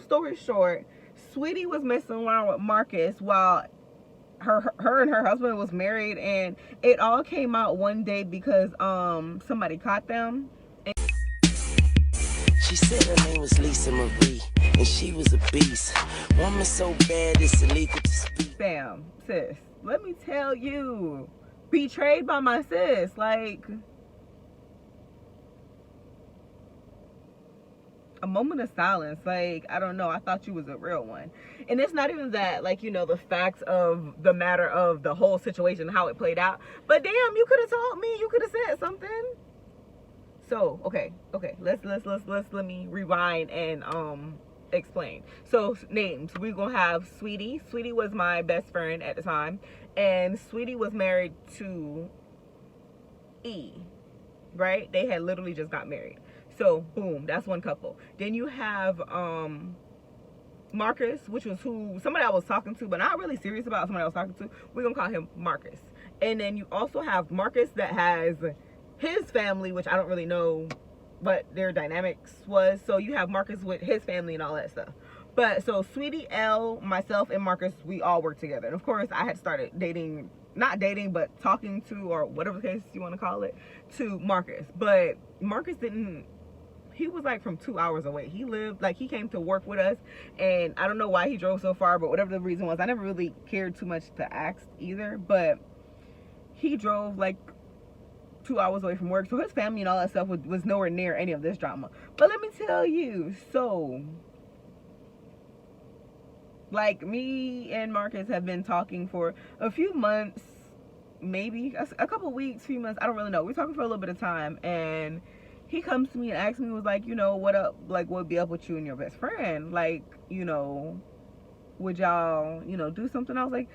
Story short, Sweetie was messing around with Marcus while her and her husband was married, and it all came out one day because somebody caught them. She said her name was Lisa Marie, and she was a beast. Woman so bad it's illegal to speak. Bam, sis. Let me tell you, betrayed by my sis. Like, a moment of silence. Like, I don't know, I thought you was a real one. And it's not even that, like, you know, the facts of the matter of the whole situation, how it played out, but damn, you could have told me, you could have said something. So okay, let me rewind and explain. So names, we're gonna have Sweetie. Sweetie was my best friend at the time, and Sweetie was married to E, right? They had literally just got married. So boom, that's one couple. Then you have Marcus, which was somebody I was talking to, but not really serious about, somebody I was talking to. We're gonna call him Marcus. And then you also have Marcus that has his family, which I don't really know what their dynamics was. So you have Marcus with his family and all that stuff. But so Sweetie, L, myself, and Marcus, we all worked together. And of course, I had started dating, not dating, but talking to, or whatever case you want to call it, to Marcus. But Marcus didn't, he was like from 2 hours away. He lived, like, he came to work with us, and I don't know why he drove so far, but whatever the reason was, I never really cared too much to ask either. But he drove like 2 hours away from work, so his family and all that stuff was nowhere near any of this drama. But let me tell you, so like, me and Marcus have been talking for a few months, maybe a couple weeks, few months, I don't really know. We're talking for a little bit of time, and he comes to me and asks me, was like, you know, what up, like, what would be up with you and your best friend? Like, you know, would y'all, you know, do something? I was like,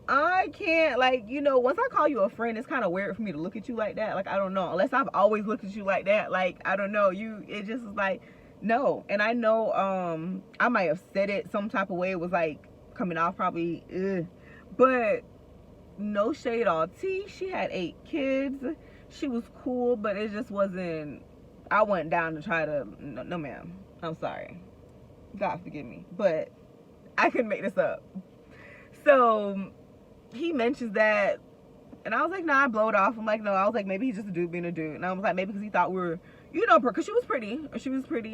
I can't, like, you know, once I call you a friend, it's kind of weird for me to look at you like that. Like, I don't know, unless I've always looked at you like that. Like, I don't know, it just is like, no. And I know I might have said it some type of way, it was like coming off probably but no shade on T. She had 8 kids, she was cool, but it just wasn't, I went down to try to, no ma'am, I'm sorry, God forgive me, but I couldn't make this up. So he mentions that, and I was like, nah, I blow it off. I'm like, no. I was like, maybe he's just a dude being a dude. And I was like, maybe because he thought we were, you know, because she was pretty.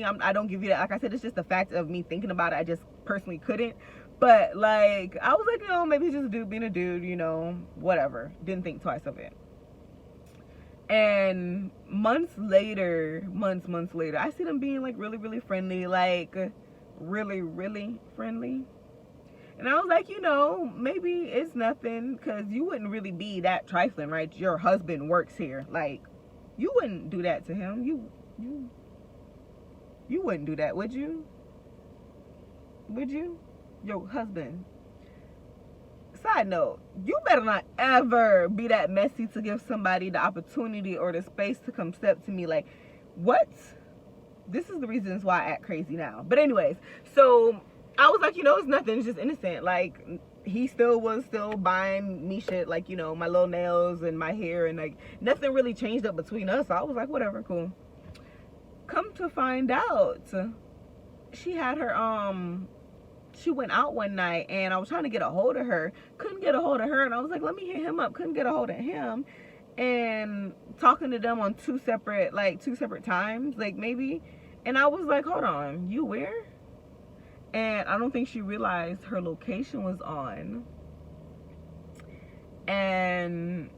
I don't give you that. Like I said, it's just the fact of me thinking about it. I just personally couldn't. But like, I was like, you know, maybe he's just a dude being a dude, you know, whatever. Didn't think twice of it. And months later, I see them being like really, really friendly, like really, really friendly. And I was like, you know, maybe it's nothing, because you wouldn't really be that trifling, right? Your husband works here. Like, you wouldn't do that to him. You wouldn't do that, would you? Would you? Your husband. Side note, you better not ever be that messy to give somebody the opportunity or the space to come step to me. Like, what? This is the reasons why I act crazy now. But anyways, so I was like, you know, it's nothing, it's just innocent. Like, he was still buying me shit, like, you know, my little nails and my hair, and like nothing really changed up between us. So I was like, whatever, cool. Come to find out, she had her she went out one night, and I was trying to get a hold of her, couldn't get a hold of her, and I was like, let me hit him up, couldn't get a hold of him. And talking to them on two separate times, like, maybe. And I was like, hold on, you where? And I don't think she realized her location was on. And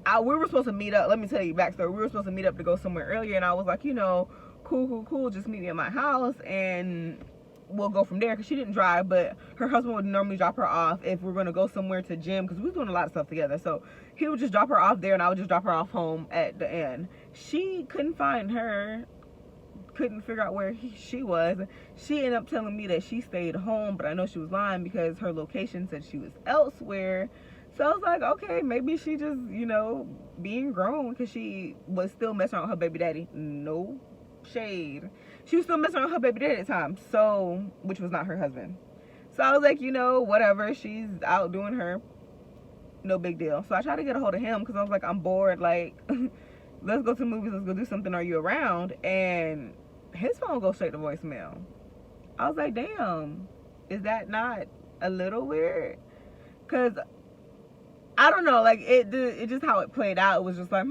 we were supposed to meet up. Let me tell you backstory. We were supposed to meet up to go somewhere earlier, and I was like, you know, cool, just meet me at my house and we'll go from there, because she didn't drive, but her husband would normally drop her off if we're going to go somewhere to gym, because we were doing a lot of stuff together. So he would just drop her off there, and I would just drop her off home at the end. She couldn't find her, couldn't figure out where she was. She ended up telling me that she stayed home, but I know she was lying because her location said she was elsewhere. So I was like, okay, maybe she just, you know, being grown, because she was still messing around with her baby daddy. No shade. She was still messing around with her baby daddy at the time, so, which was not her husband. So I was like, you know, whatever, she's out doing her, no big deal. So I tried to get a hold of him, because I was like, I'm bored, like let's go to the movies, let's go do something, are you around? And his phone goes straight to voicemail. I was like, damn, is that not a little weird? Because I don't know, like it just how it played out. It was just like,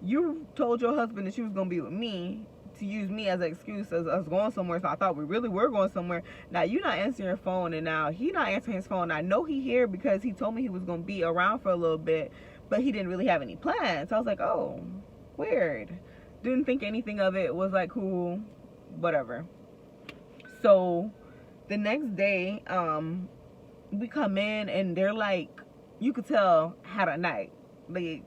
you told your husband that she was gonna be with me to use me as an excuse as us going somewhere. So I thought we really were going somewhere. Now you not answering your phone, and now he not answering his phone. I know he here because he told me he was gonna be around for a little bit, but he didn't really have any plans. So I was like, oh, weird. Didn't think anything of it. Was like, cool, whatever. So the next day, we come in and they're like, you could tell had a night. Like,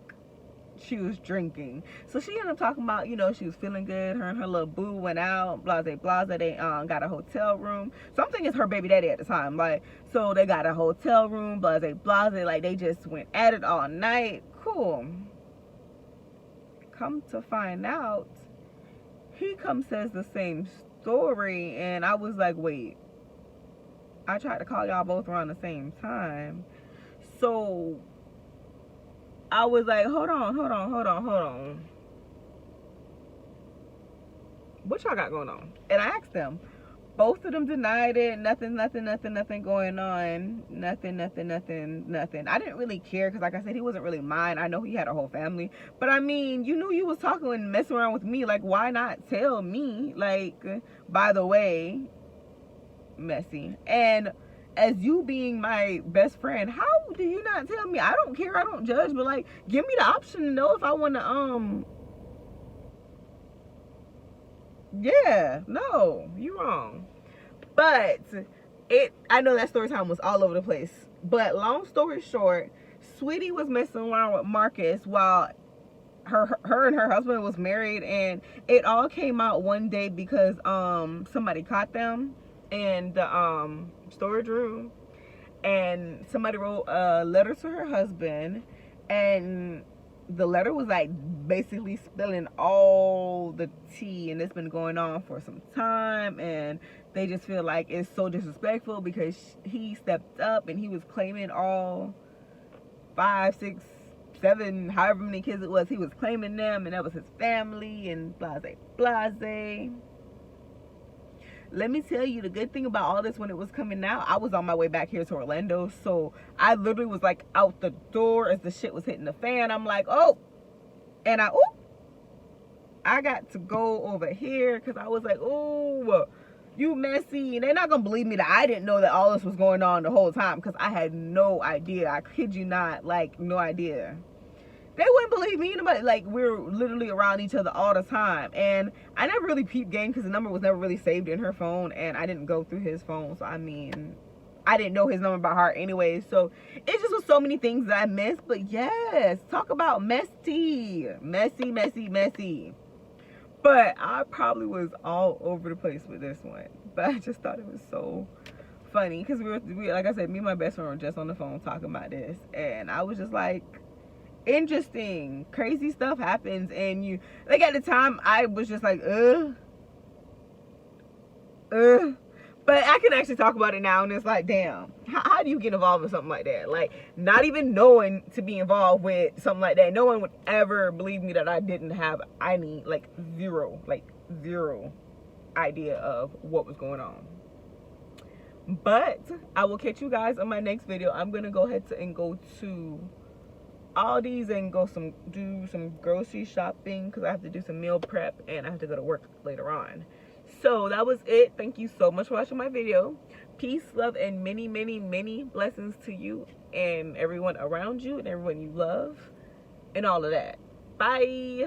she was drinking. So she ended up talking about, you know, she was feeling good. Her and her little boo went out, blase blase. They got a hotel room. So I'm thinking it's her baby daddy at the time. Like, so they got a hotel room, blase blase. Like, they just went at it all night. Cool. Come to find out, he says the same story, and I was like, wait, I tried to call y'all both around the same time. So I was like, hold on. What y'all got going on? And I asked them. Both of them denied it. Nothing going on. Nothing. I didn't really care because, like I said, he wasn't really mine. I know he had a whole family. But, I mean, you knew you was talking and messing around with me. Like, why not tell me? Like, by the way, messy. And as you being my best friend, how do you not tell me? I don't care. I don't judge. But, like, give me the option to know if I want to, yeah, no, you wrong. But I know that story time was all over the place. But long story short, Sweetie was messing around with Marcus while her and her husband was married, and it all came out one day because somebody caught them in the storage room, and somebody wrote a letter to her husband, and the letter was like basically spilling all the tea, and it's been going on for some time, and they just feel like it's so disrespectful because he stepped up and he was claiming all 5, 6, 7, however many kids it was, he was claiming them, and that was his family, and blase blase. Let me tell you, the good thing about all this, when it was coming out, I was on my way back here to Orlando, so I literally was like out the door as the shit was hitting the fan. I'm like, oh, and I got to go over here because I was like, oh, you messy. And they're not gonna believe me that I didn't know that all this was going on the whole time, because I had no idea. I kid you not, like, no idea. They wouldn't believe me. Nobody, like, we're literally around each other all the time. And I never really peeped game because the number was never really saved in her phone, and I didn't go through his phone. So, I mean, I didn't know his number by heart anyway. So, it just was so many things that I missed. But, yes, talk about messy. Messy. But I probably was all over the place with this one. But I just thought it was so funny because we like I said, me and my best friend were just on the phone talking about this. And I was just like, interesting, crazy stuff happens, and you, like, at the time I was just like, but I can actually talk about it now, and it's like, damn, how do you get involved with something like that? Like, not even knowing to be involved with something like that. No one would ever believe me that I didn't have any, like, zero idea of what was going on. But I will catch you guys on my next video. I'm gonna go ahead and go to Aldi's and do some grocery shopping because I have to do some meal prep and I have to go to work later on. So that was it. Thank you so much for watching my video. Peace, love, and many blessings to you and everyone around you and everyone you love and all of that. Bye.